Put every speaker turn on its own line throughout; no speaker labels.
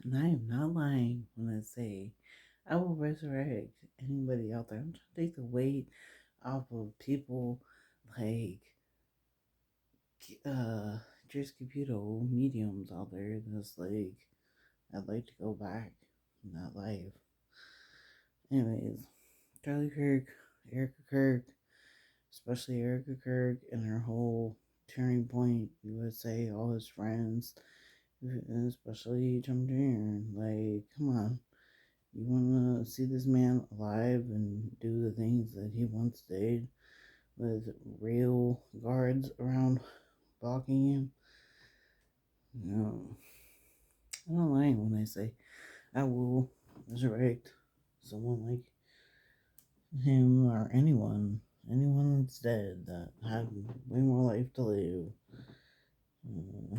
And I am not lying when I say I will resurrect anybody out there. I'm trying to take the weight off of people like uh just computer mediums out there that's like I'd like to go back in that life. Anyways, Charlie Kirk, Erica Kirk, especially Erica Kirk and her whole Turning Point USA, all his friends, and especially Trump Jr. Like, come on. You want to see this man alive and do the things that he once did with real guards around blocking him? No. I don't lie when I say I will resurrect someone like him or anyone that's dead that had way more life to live. Uh,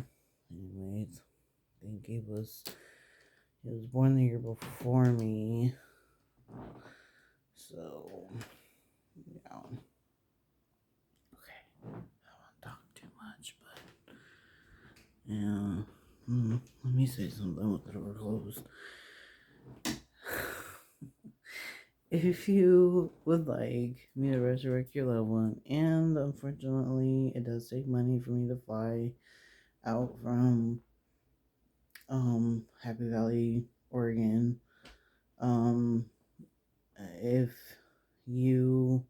anyways, I think he was born the year before me, so yeah. Okay, I won't talk too much, but yeah. Let me say something with the door closed. If you would like me to resurrect your loved one, and unfortunately, it does take money for me to fly out from Happy Valley, Oregon. Um, if you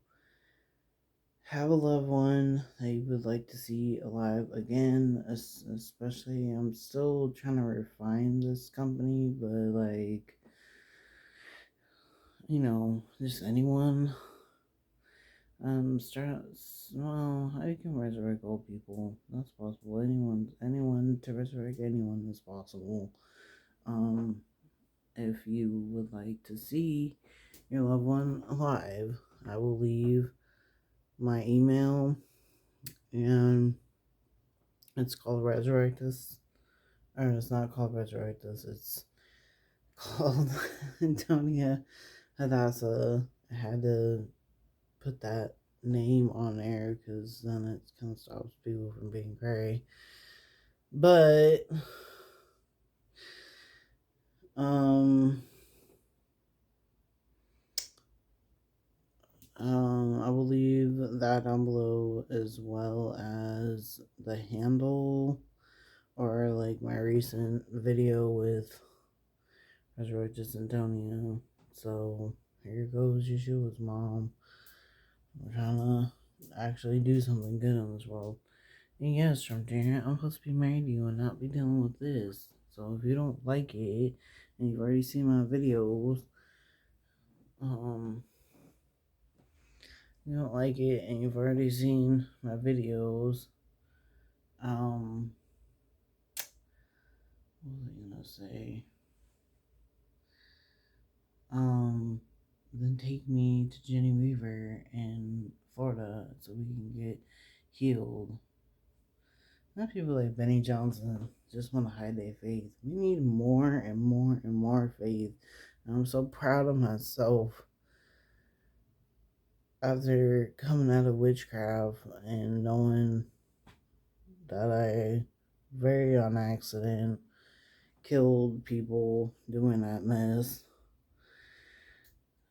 have a loved one that you would like to see alive again, especially I'm still trying to refine this company, but like just anyone. Start. Well, I can resurrect old people. That's possible. Anyone to resurrect anyone is possible. Um, if you would like to see your loved one alive, I will leave my email, and it's called Resurrectus. Or it's not called Resurrectus. It's called Antonia Hadassah. I had to put that name on there because then it kind of stops people from being gray. But um I will leave that down below as well as the handle or like my recent video with Resurrectus Antonio. So here goes Yeshua's mom. We're trying to actually do something good in this world. And yes, Trump Jr., I'm supposed to be married to you and not be dealing with this. So if you don't like it, and you've already seen my videos, um, you don't like it, and you've already seen my videos, um, what was I gonna say? Um, then take me to Jenny Weaver in Florida so we can get healed. Not people like Benny Johnson just want to hide their faith. We need more and more and more faith. And I'm so proud of myself after coming out of witchcraft and knowing that I very on accident killed people doing that mess.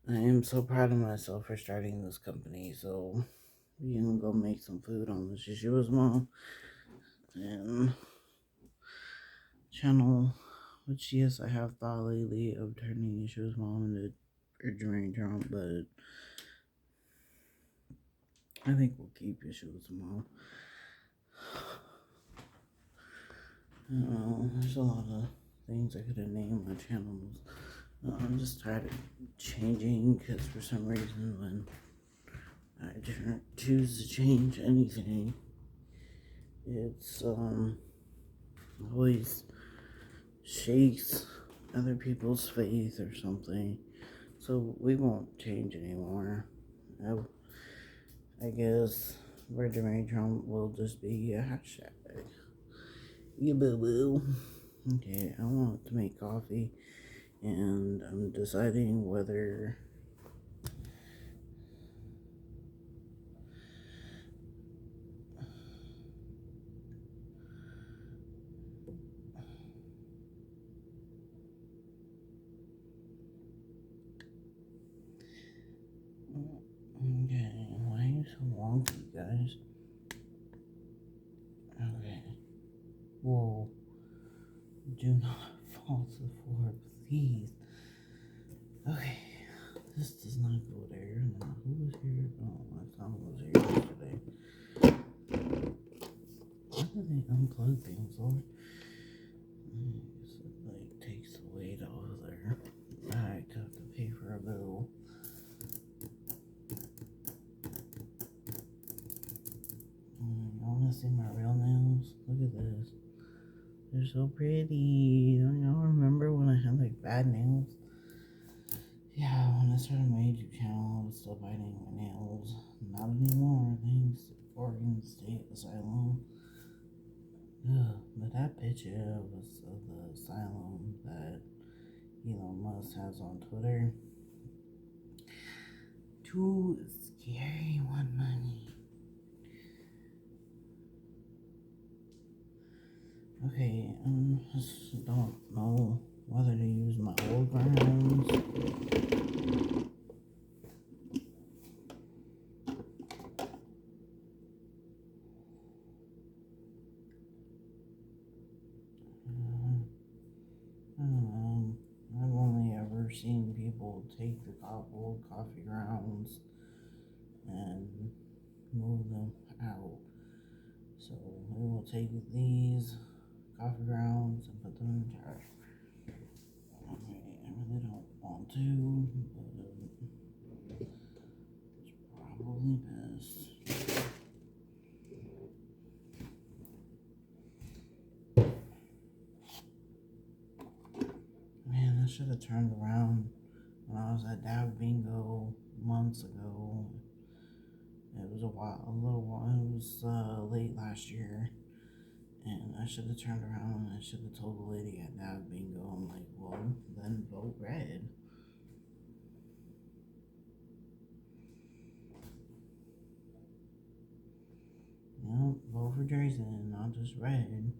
I am so proud of myself for starting this company. So we can go make some food on the Yeshua's mom and channel. Which yes, I have thought lately of turning Yeshua's mom into Jermaine Trump, but I think we'll keep Yeshua's mom. I don't know. There's a lot of things I could have named my channels. I'm just tired of changing because for some reason when I choose to change anything, it's always shakes other people's faith or something. So we won't change anymore. I guess Virgin Mary Trump will just be a hashtag. You boo boo. Okay, I want to make coffee and I'm deciding whether guys. Okay. Whoa. Do not fall to the floor, please. Okay. This does not go there. Now, who was here? Oh, my son was here yesterday. Why do they unplug things, Lord? It like takes the weight off of there. I have to pay for a bill. I want to see my real nails. Look at this. They're so pretty. Don't y'all remember when I had like bad nails? Yeah, when I started my YouTube channel, I was still biting my nails. Not anymore, thanks to Oregon State Asylum. Ugh, but that picture was of the asylum that Elon Musk has on Twitter. Too scary one money. Okay, just don't know whether to use my old grounds. I don't know. I've only ever seen people take the old coffee grounds and move them out. So we will take these coffee grounds and put them in the trash. Okay, I really don't want to, but it's probably best. Man, I should have turned around when I was at Dab Bingo months ago. It was a little while. It was late last year, and I should have turned around and I should have told the lady at Dab Bingo, I'm like, well, then vote red. No, vote for Drazen, not just red.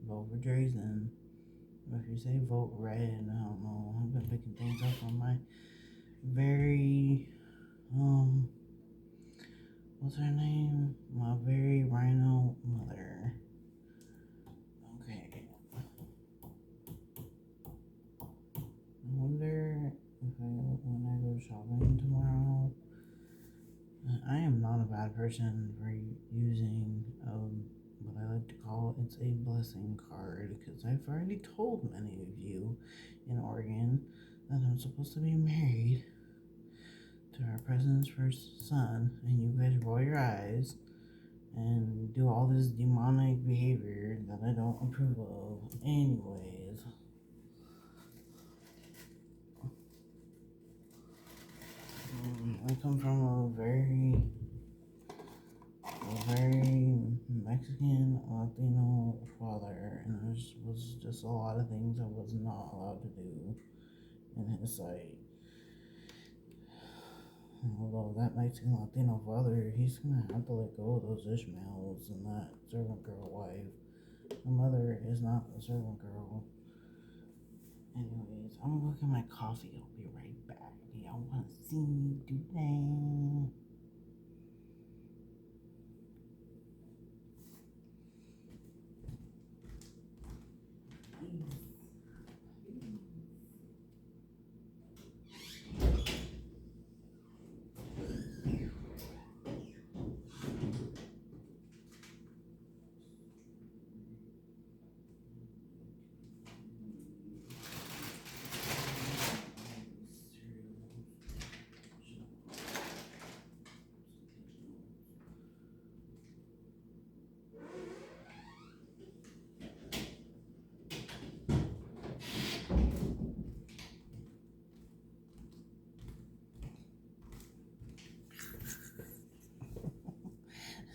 Vote for Drazen. If you say vote red, I don't know. I've been picking things up on my very, what's her name? My very rhino mother. Okay. I wonder if when I go shopping tomorrow, I am not a bad person for using what I like to call it's a blessing card, because I've already told many of you in Oregon that I'm supposed to be married to our president's first son, and you guys roll your eyes and do all this demonic behavior that I don't approve of. Anyways, I come from a very Mexican Latino father, and there was just a lot of things I was not allowed to do in his sight. Although that Mexican Latino father, he's gonna have to let go of those Ishmaels and that servant girl wife. My mother is not a servant girl. Anyways, I'm gonna look at my coffee. I'll be right back. Y'all wanna see me do that?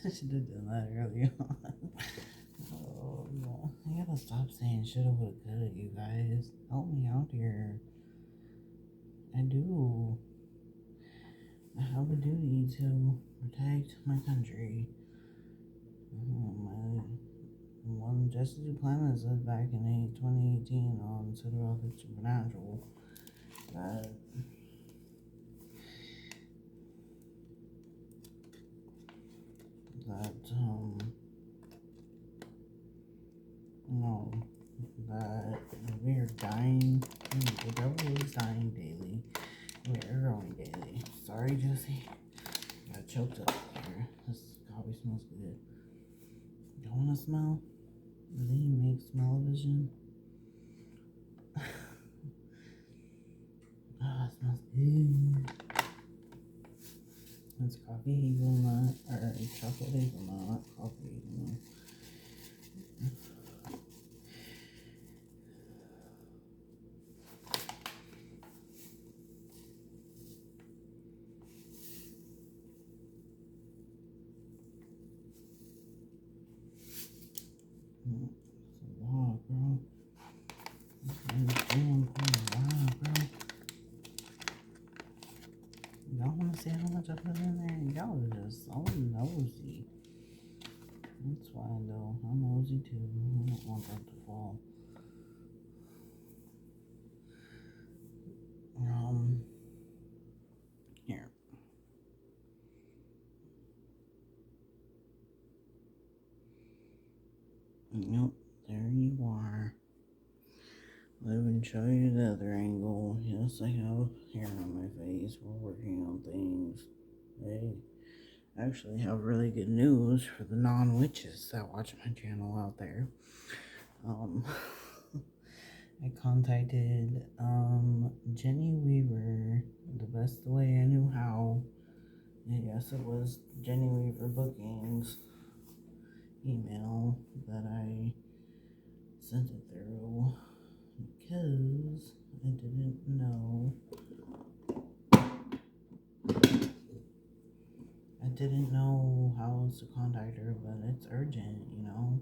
I should have done that earlier on. Oh, no. I gotta stop saying shoulda, woulda, coulda, you guys. Help me out here. I do. I have a duty to protect my country. My one Jesse Duplantis said back in 2018 on Citadel Supernatural that that no, that we are dying. The devil is dying daily. We are growing daily. Sorry, Jesse. Got choked up here. This coffee smells good. Don't want to smell? Do they make smell-o-vision? Ah, it smells good. It's coffee hazelnut, or chocolate hazelnut, not coffee hazelnut. It's a lot, bro. Bro. Y'all want to see how much I put in there? Y'all are just so nosy. That's fine though. I'm nosy too. I don't want that to fall. Here. Yep, there you are. Let me show you the other angle. Yes, I have hair on my face. We're working on things. Hey, I actually have really good news for the non-witches that watch my channel out there. I contacted Jenny Weaver the best way I knew how. Yes, it was Jenny Weaver Bookings email that I sent it through because I didn't know. I didn't know how else to contact her, but it's urgent, you know.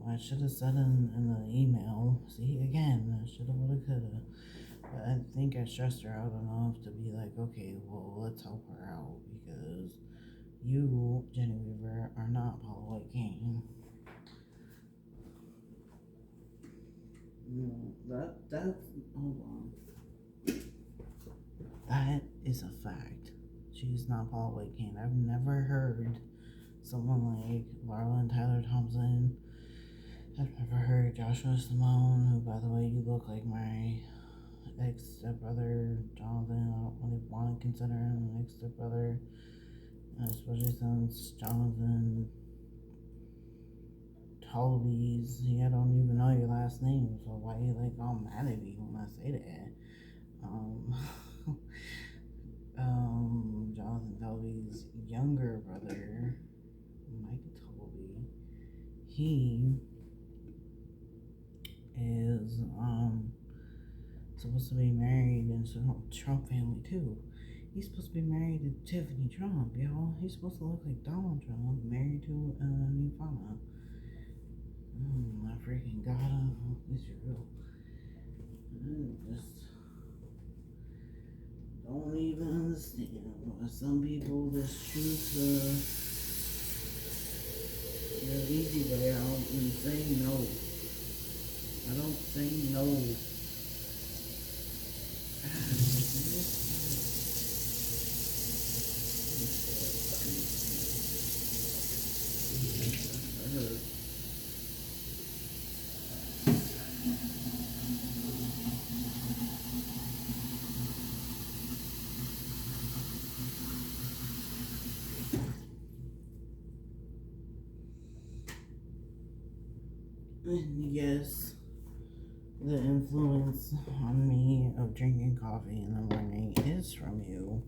I should have said in the email. See, again, I should have, would have, could have. But I think I stressed her out enough to be like, okay, well, let's help her out because you, Jenny Weaver, are not Paula White King. No, that's, hold on. That is a fact. She's not Paula White King. I've never heard someone like Marla and Tyler Thompson. I've never heard Joshua Simone, who, by the way, you look like my ex-stepbrother, Jonathan. I don't really want to consider him an ex-stepbrother, especially since Jonathan Tolby's, I don't even know your last name, so why you like all mad at me when I say that? Jonathan Tolby's younger brother, Mike Tolby, he is supposed to be married into the Trump family too. He's supposed to be married to Tiffany Trump, y'all. He's supposed to look like Donald Trump, married to Nirvana. I freaking gotta. It's real. I just don't even understand why some people just choose the easy way out and say no. I don't say no. And yes, the influence on me of drinking coffee in the morning is from you,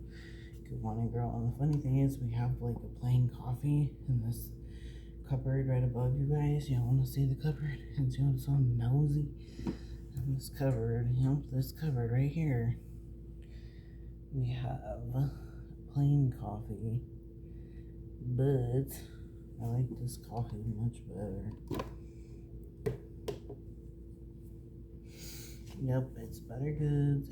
good morning girl. And the funny thing is, we have like a plain coffee in this cupboard right above you guys. Y'all want to see the cupboard? Since you're so nosy. In this cupboard, this cupboard right here, we have plain coffee, but I like this coffee much better. Yep, it's Better Goods,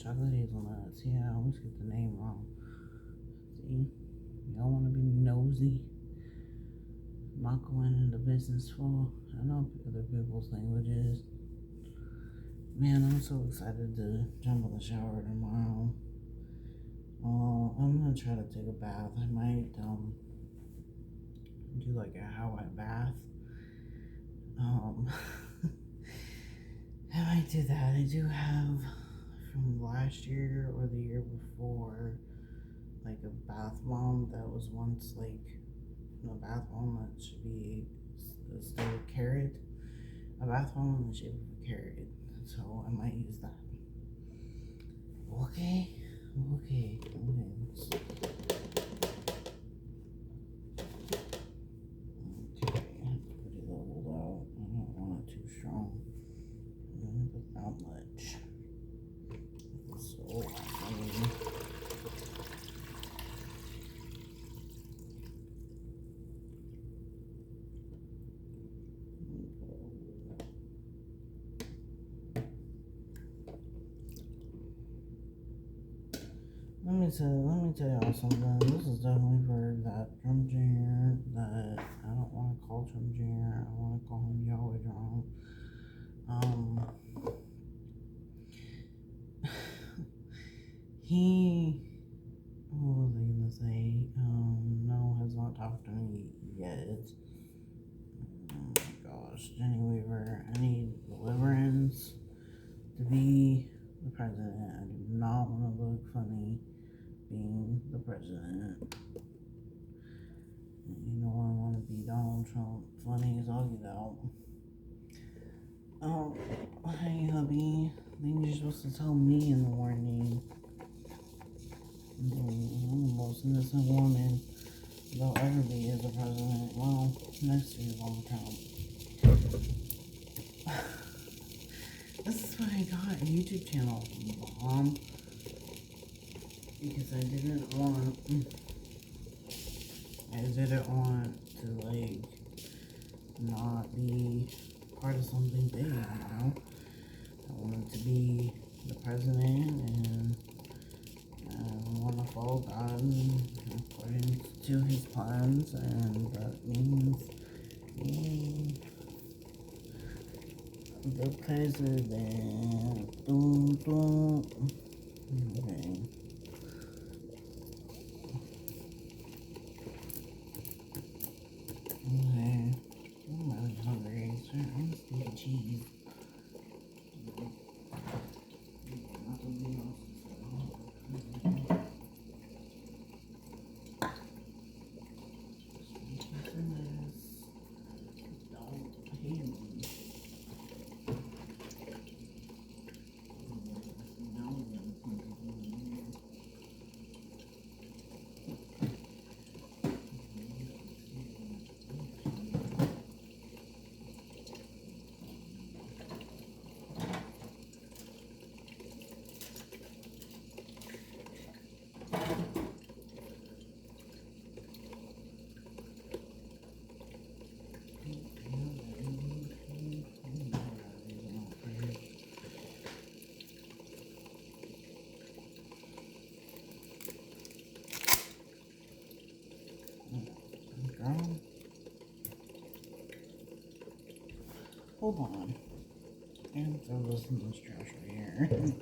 chocolate hazelnuts. Yeah, I always get the name wrong. See, y'all want to be nosy? I'm not going into business for. I know other people's languages. Man, I'm so excited to jump in the shower tomorrow. I'm gonna try to take a bath. I might do like a how I bath. Um, I might do that. I do have from last year or the year before, like a bath bomb that was once like a bath bomb that should be still a carrot. A bath bomb in the shape of a carrot. So I might use that. Okay. Okay. Okay. Okay. Pretty leveled out. I don't want it too strong. But not much. So funny. Let me tell y'all something. This is definitely for that Trump Jr. that I don't want to call Trump Jr. I want to call him Yahweh Drum. He, what was I gonna say? No, has not talked to me yet. Oh my gosh, Jenny Weaver, I need deliverance to be the president. I do not want to look funny being the president. You know, I want to be Donald Trump, funny as all get out. Oh, hey hubby, I think you're supposed to tell me in the morning. I'm the most innocent woman there'll ever be as a president. Well, next to Donald Trump. This is what I got a YouTube channel, Mom. Because I didn't want to like not be part of something big, you know? I wanted to be the president and I want to follow God according to his plans, and that means being the president. Dun, dun. Okay. Okay. I'm really hungry. So I'm just eating cheese. Hold on. And throw this in this trash right here.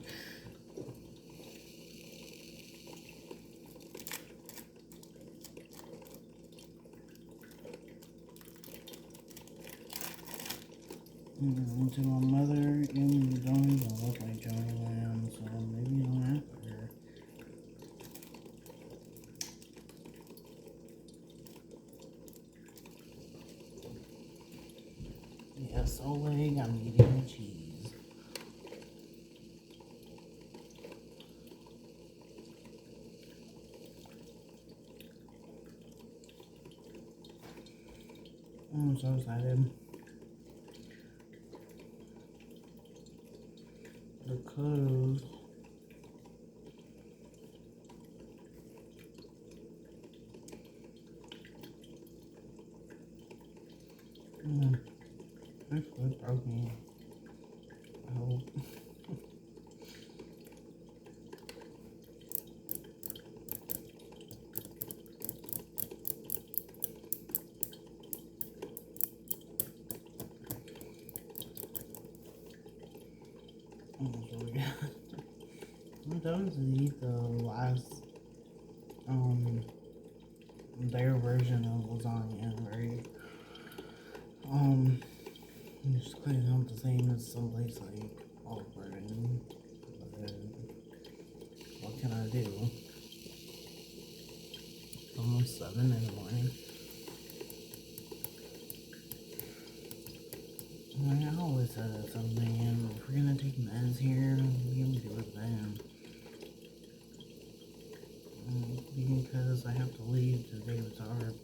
To my mother, you don't even look like Johnny Lamb, so maybe you don't have her. Yes, Oleg, I'm eating the cheese. I'm so excited. Because this was broken. I hope. I'm done to eat the last their version of lasagna, right? Just clearly not the same as someplace like Olive Garden. But what can I do? It's almost 7 in the morning. I always said something, and if we're gonna take meds here, we can do it then. Because I have to leave to David's Ark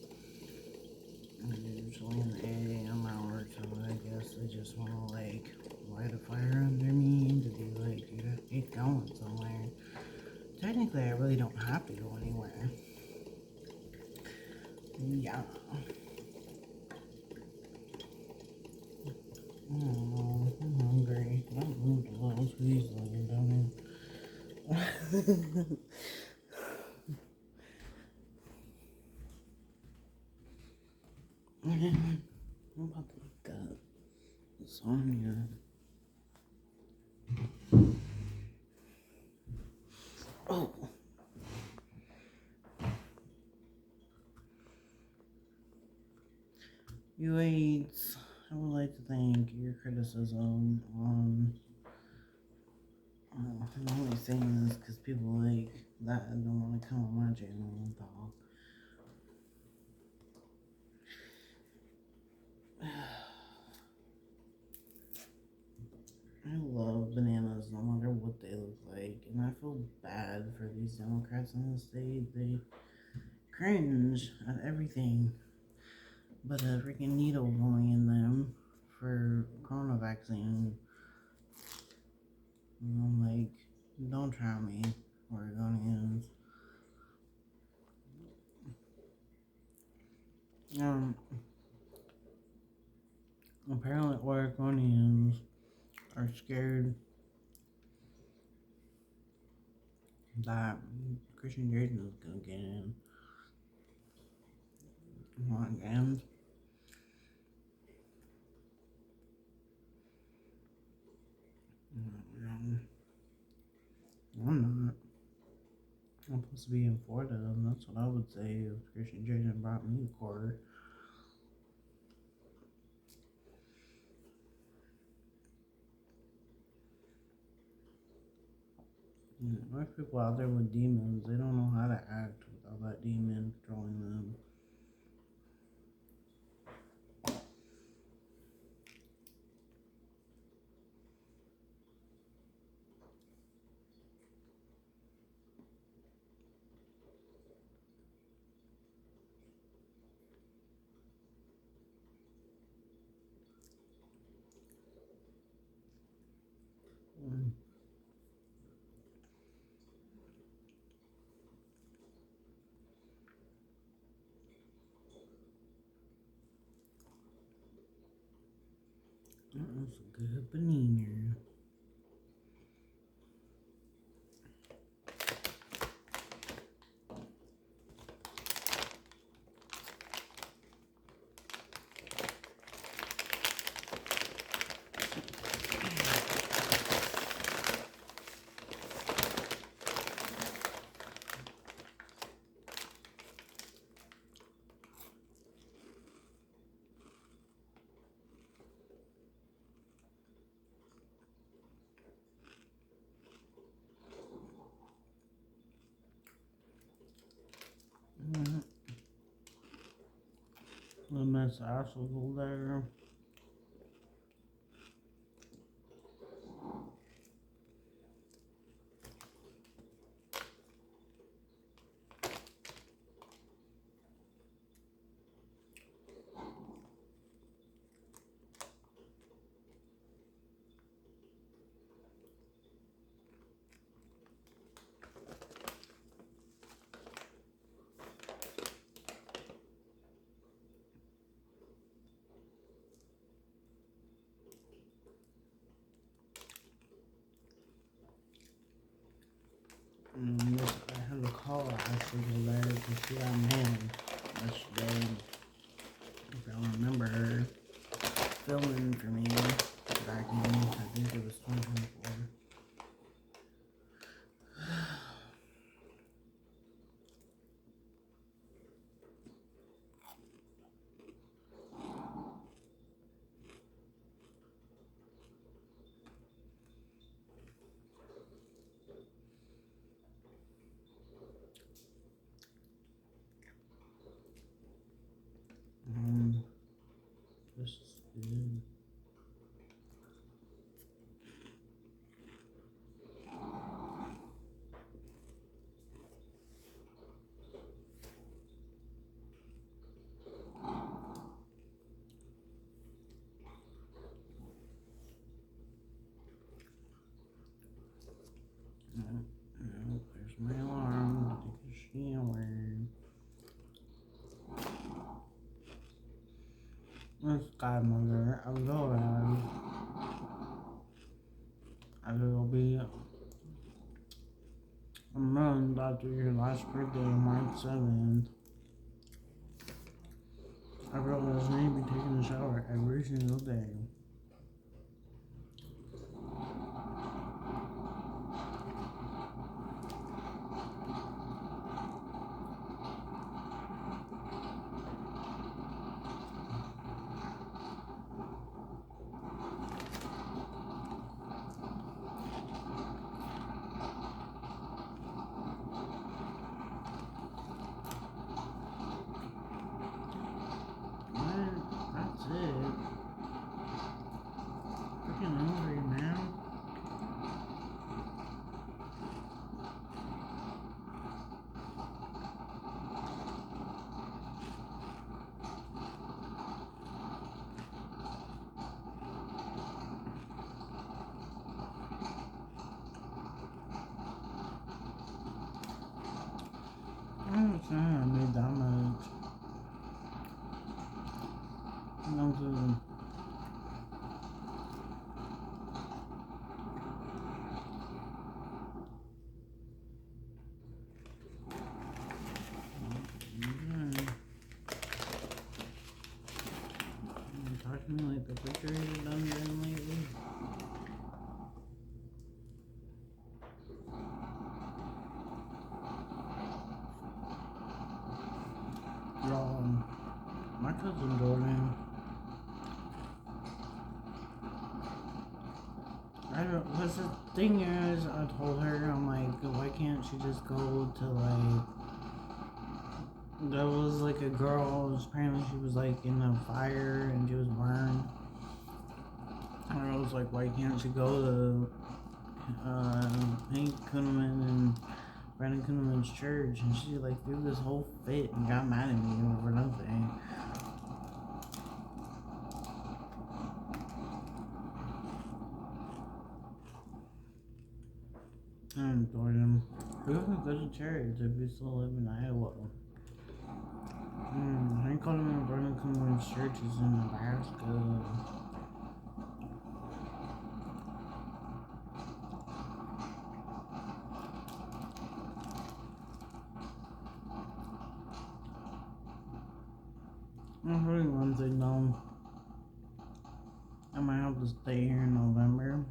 usually in the 8 a.m. hour, so I guess they just want to like light a fire under me to be like, you have to get going somewhere. Technically, I really don't have to go anywhere. Yeah. Oh, I'm hungry. That moved a little too easily, don't it? I'm about to look up lasagna. Oh. You aides, I would like to thank your criticism on. I'm only saying this because people like that don't want to come on my channel and talk. I love bananas no matter what they look like, and I feel bad for these Democrats in the state. They cringe at everything but a freaking needle going in them for corona vaccine. And I'm like, don't try me, Oregonians. Apparently Oregonians are scared that Christian Jason is gonna get in on games. I'm not. I'm supposed to be in Florida, and that's what I would say if Christian Jason brought me to court. Most people out there with demons, they don't know how to act without that demon controlling them. Mm. That was a good banana. The Miss Asshole there. I had to call Ashley there because she got mad yesterday. If I don't remember her filming for me back in, I think it was 2024. godmother. I will have. I will be a month after your last birthday, March 7th. I realize I need to be taking a shower every single day. That's it. Freaking hungry, man. I don't understand I made that much. No good. Talk to me like the refrigerator done been lately. Y'all, my cousin Jordan, I don't, because the thing is, I told her, I'm like, why can't she just go to like, there was like a girl, apparently she was like in a fire and she was burned. And I was like, why can't she go to Hank Kunneman and Brandon Kunneman's church? And she like threw this whole fit and got mad at me over nothing. And told him, who can go to church if you still live in Iowa? Hank Kunneman and Brandon Kunneman's church is in Nebraska. I'm hearing one thing though. I might have to stay here in November.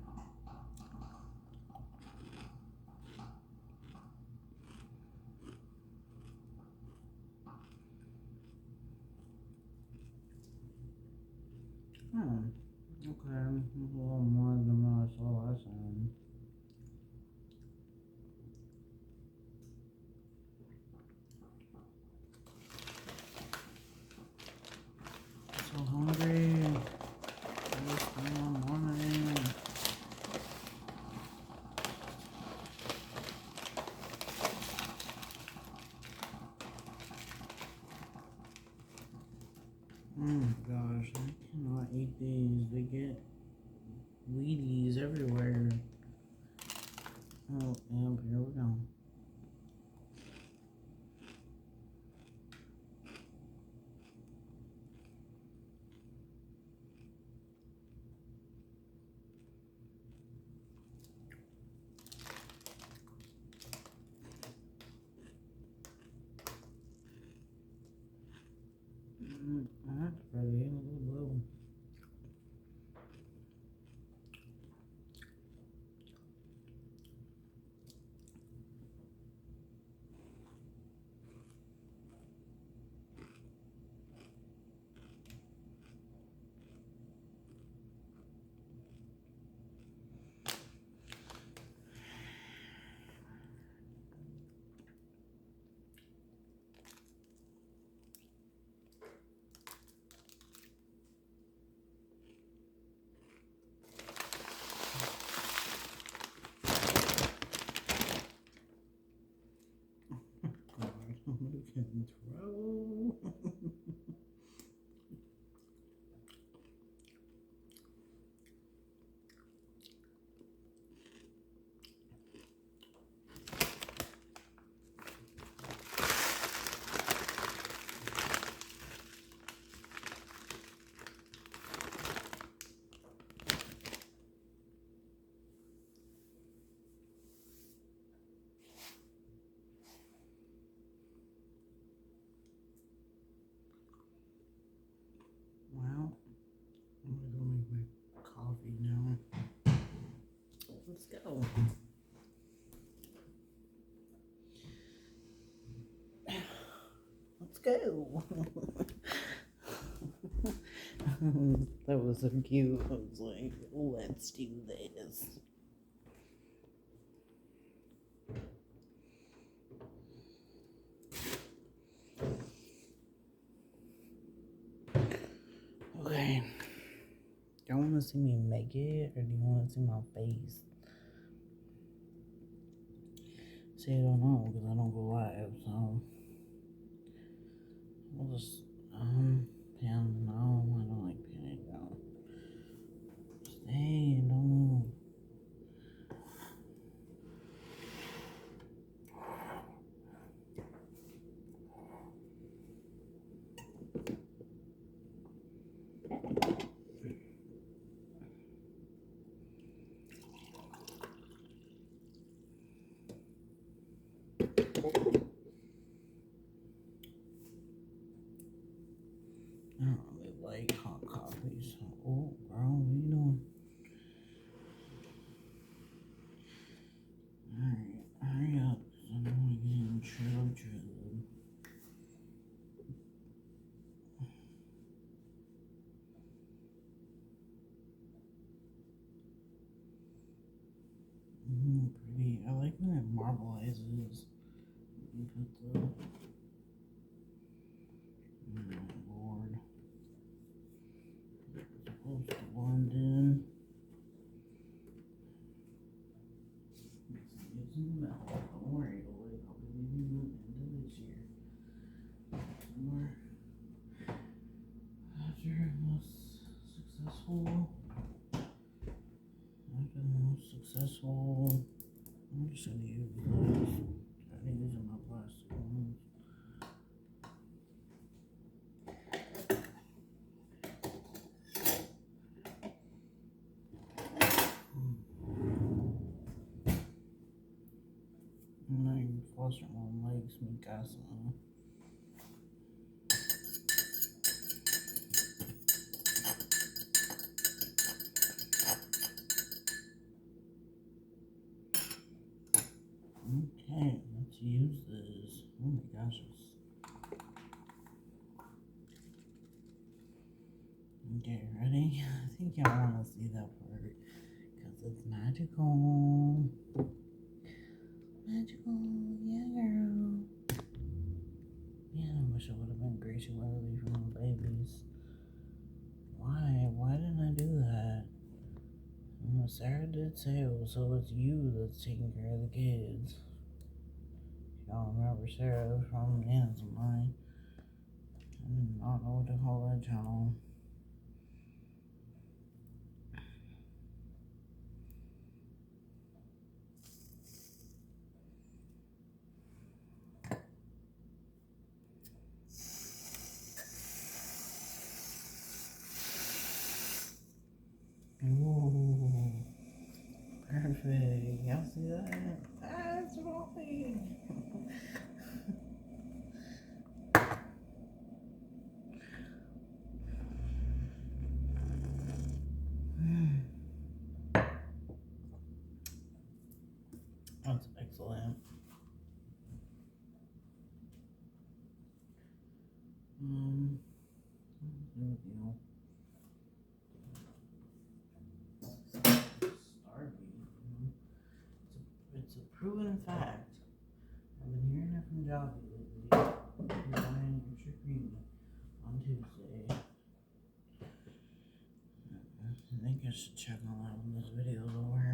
Okay. A little more than what I saw last time. So hungry. It's 1 morning. Oh my gosh, I cannot eat these. They get Wheaties everywhere. Oh, and here we go. That's pretty. A little blue. go. That was so cute. I was like, let's do this. Okay. Do you want to see me make it, or do you want to see my face? See, I don't know, because I don't go live, so we'll just, pan, no, I don't like panning down. Stay, don't move. I don't really like hot coffee, so, oh, girl, what are you doing? Alright, hurry up, because I don't want to get in trouble. Pretty. I like when it marbleizes. You put the, Lord. It's supposed to blend in. It's in the middle. Don't worry, I'll be leaving the end of this year. Somewhere after the most successful. After the most successful. I'm just gonna use these. I'm using my plastic ones. I'm flushing my legs, me casa. Okay, let's use this. Oh my gosh. Okay, ready? I think y'all want to see that part because it's magical. Magical, yeah, girl. Man, I wish I would have been Gracie Weatherly from the babies. Why? Why didn't I do that? Sarah did say it was, so it's you that's taking care of the kids. Y'all remember Sarah from Nana's of Mine? I do not know what to call that channel. Ooh, perfect. Y'all see that? That's rolling. That's excellent. There we go. Starving. It's a proven fact. I've been hearing it from Jobby lately. He's buying extra cream on Tuesday. I think I should check on that when this video's over.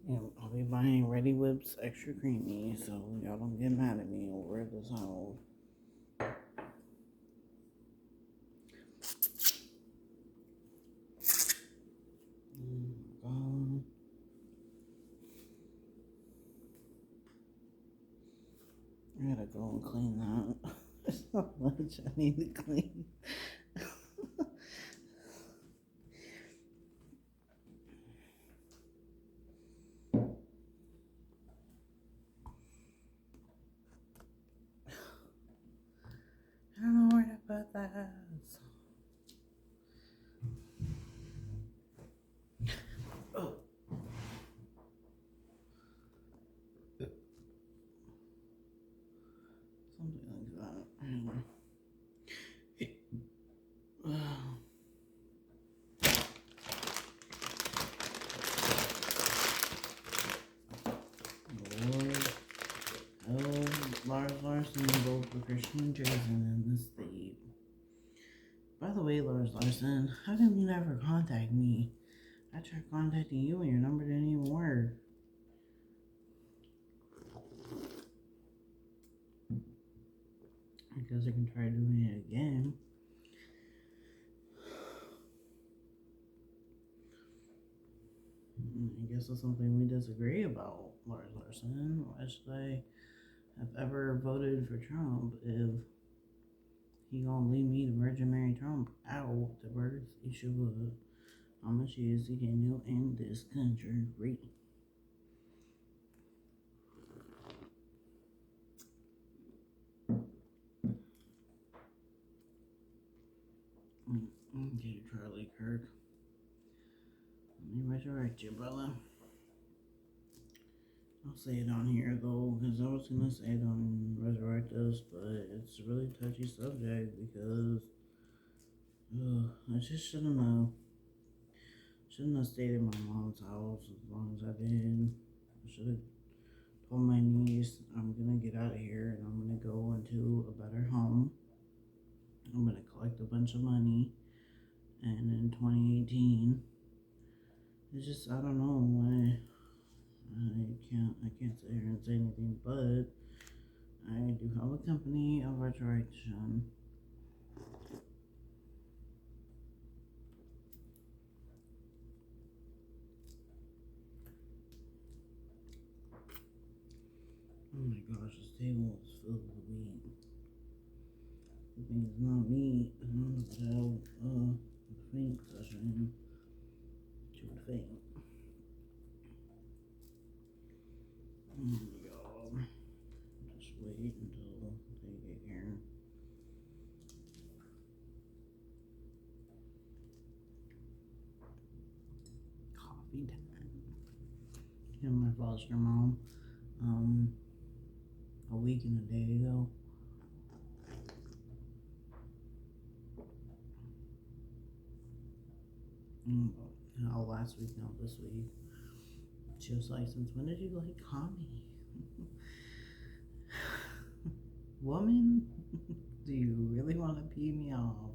Yeah, I'll be buying Ready Whips extra creamy, so y'all don't get mad at me over this whole. I gotta go and clean that. There's so much I need to clean. I don't know where to put that. Something like that. Anyway. Lord, oh, Lars Larson both for Christian Jason in the state. By the way, Lars Larson, how come you never contact me? I tried contacting you and your number didn't even work. I guess I can try doing it again. I guess that's something we disagree about, Lars Larson. Why should I have ever voted for Trump if he gonna leave me to Virgin Mary Trump out the birth issue of how much he is to get new in this country? Great. Okay, Charlie Kirk. Let me resurrect you, brother. I'll say it on here though, because I was gonna say it on Resurrect Us, but it's a really touchy subject because I just shouldn't have stayed in my mom's house as long as I did. I should have told my niece I'm gonna get out of here and I'm gonna go into a better home. I'm gonna collect a bunch of money, and in 2018, it's just I don't know why. I can't sit here and say anything, but I do have a company of resurrection. Oh my gosh, this table is filled with meat. The thing is not meat, and I'm about the faint session to the faint. Oh my god. Just wait until they get here. Coffee time. Yeah, my foster mom, a week and a day ago. No, last week, no, this week. She was like, since when did you call me? Woman, do you really want to pee me off?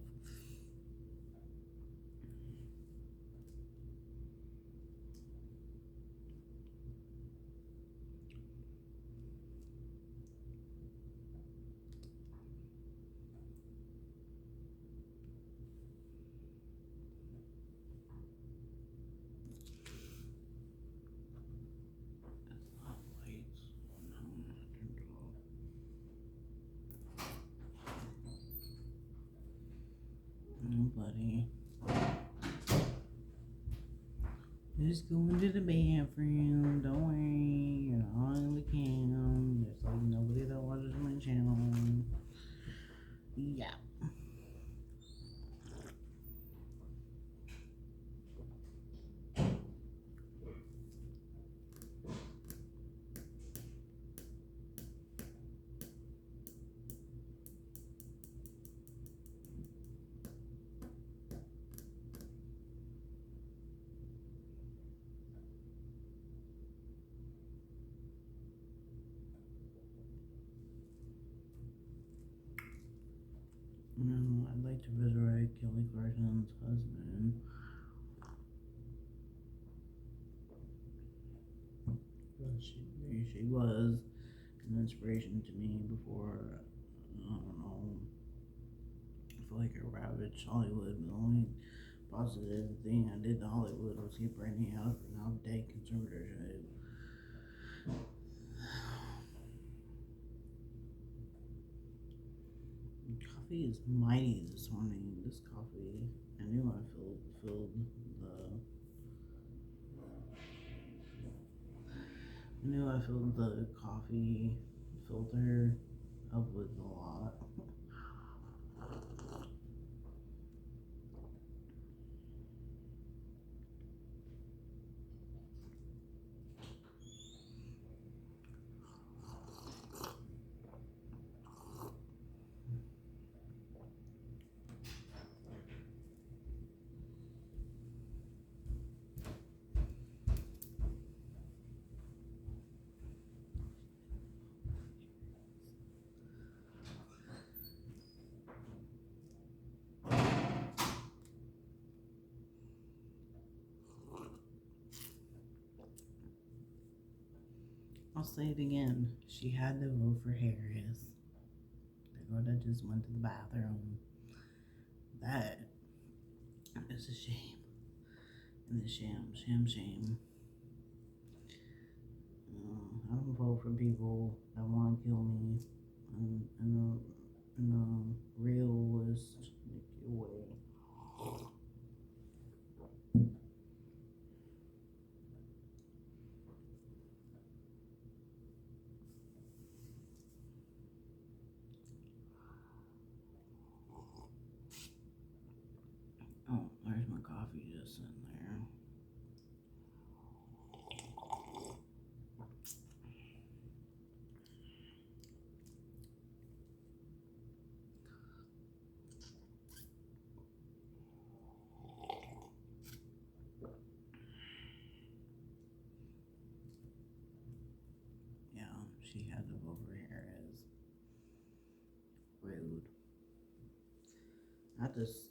Buddy. Just going to the bathroom. Don't worry. You're not on the cam. There's nobody that watches my channel. Yeah. No, I'd like to resurrect Kelly Clarkson's husband. She was an inspiration to me before, I don't know, I feel like I ravaged Hollywood. The only positive thing I did to Hollywood was get Brandy out of her now dead conservatorship. Coffee is mighty this morning. This coffee, I knew I filled the coffee filter up with a lot. I'll say it again. She had to vote for Harris. The girl that just went to the bathroom. That is a shame. And a shame. I don't vote for people that want to kill me in a realist way. Oh, there's my coffee just sitting there. Yeah, she had to vote for Harris. Rude. That just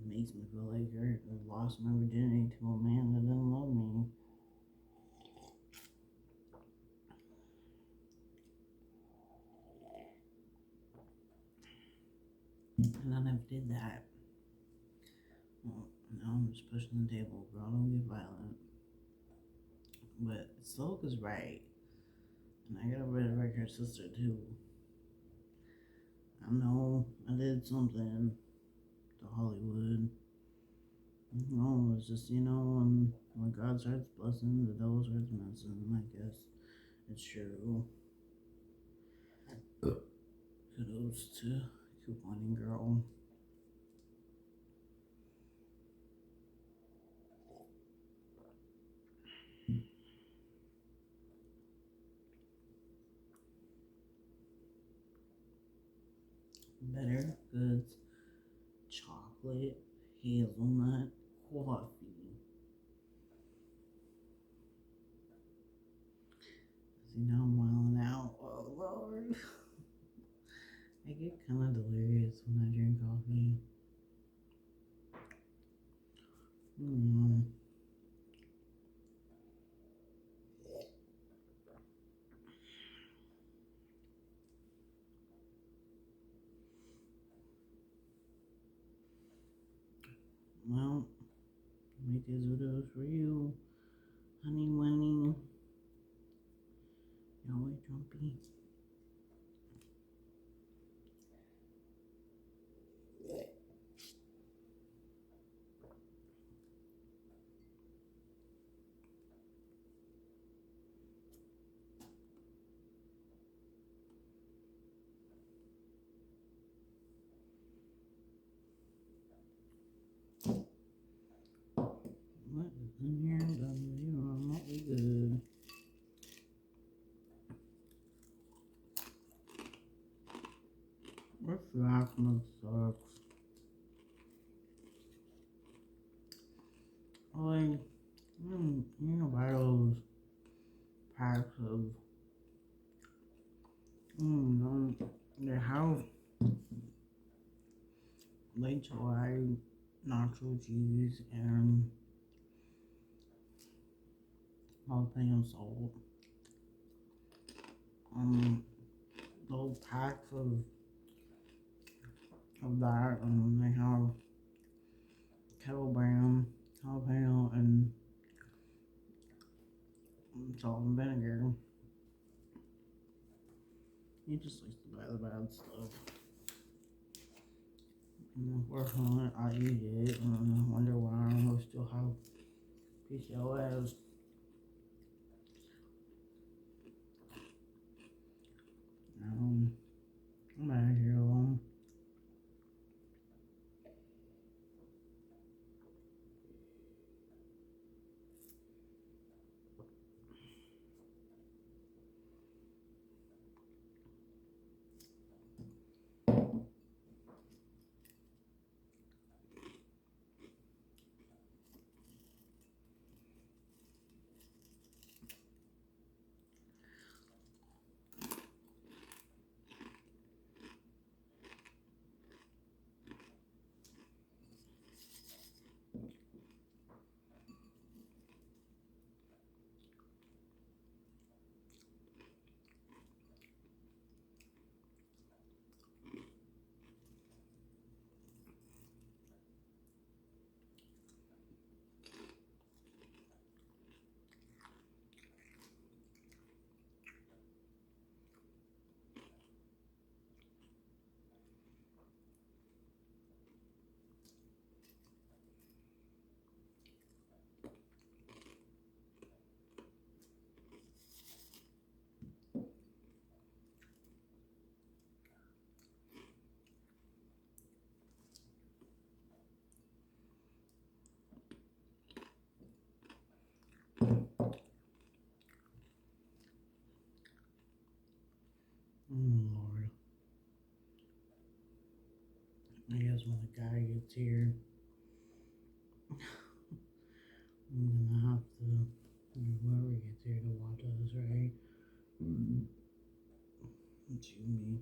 makes me feel like I lost my virginity to a man that didn't love me. And I never did that. Well, now I'm just pushing the table. Girl, don't get violent. But Sloak is right. And I gotta resurrect her sister too. I know I did something to Hollywood. No, it's just, when God starts blessing, the devil starts messing. I guess it's true. Kudos to Couponing Girl. Better Goods chocolate hazelnut coffee. See, now I'm wilding out. Oh, Lord. I get kind of delirious when I drink coffee. Well, make these videos for you, honey bunny. Y'all wait, Trumpy. What is in here? I'm not good. This Rasmus sucks. Like, buy those packs of, they have late July nacho cheese and jalapeno salt. Those packs of that, and they have kettle brand jalapeno and salt and vinegar. You just like to buy the bad stuff. And unfortunately, I eat it, and I wonder why I still have PCOS. I'm out of here alone. Lord. I guess when the guy gets here, I'm gonna have to, whoever gets here to watch us, right? It's you, me.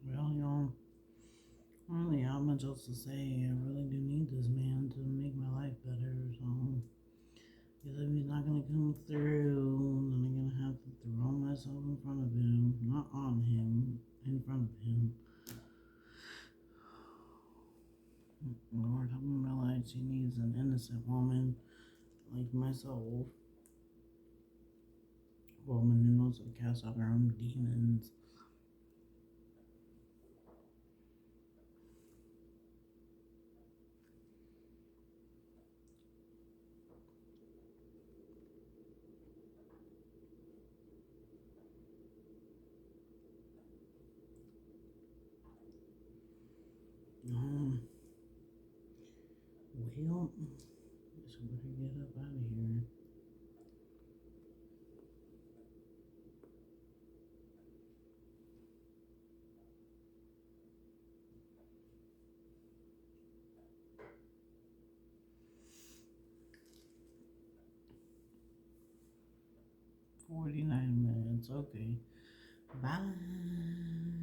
Well, I don't really have much else to say. I really do need this man to make my life better, so. Because if he's not gonna come through, then I'm gonna have to throw myself in front of him. Not on him, in front of him. Lord, help him realize he needs an innocent woman like myself. A woman who knows how to cast out her own demons. Well, just better get up out of here. $49. Okay. Bye.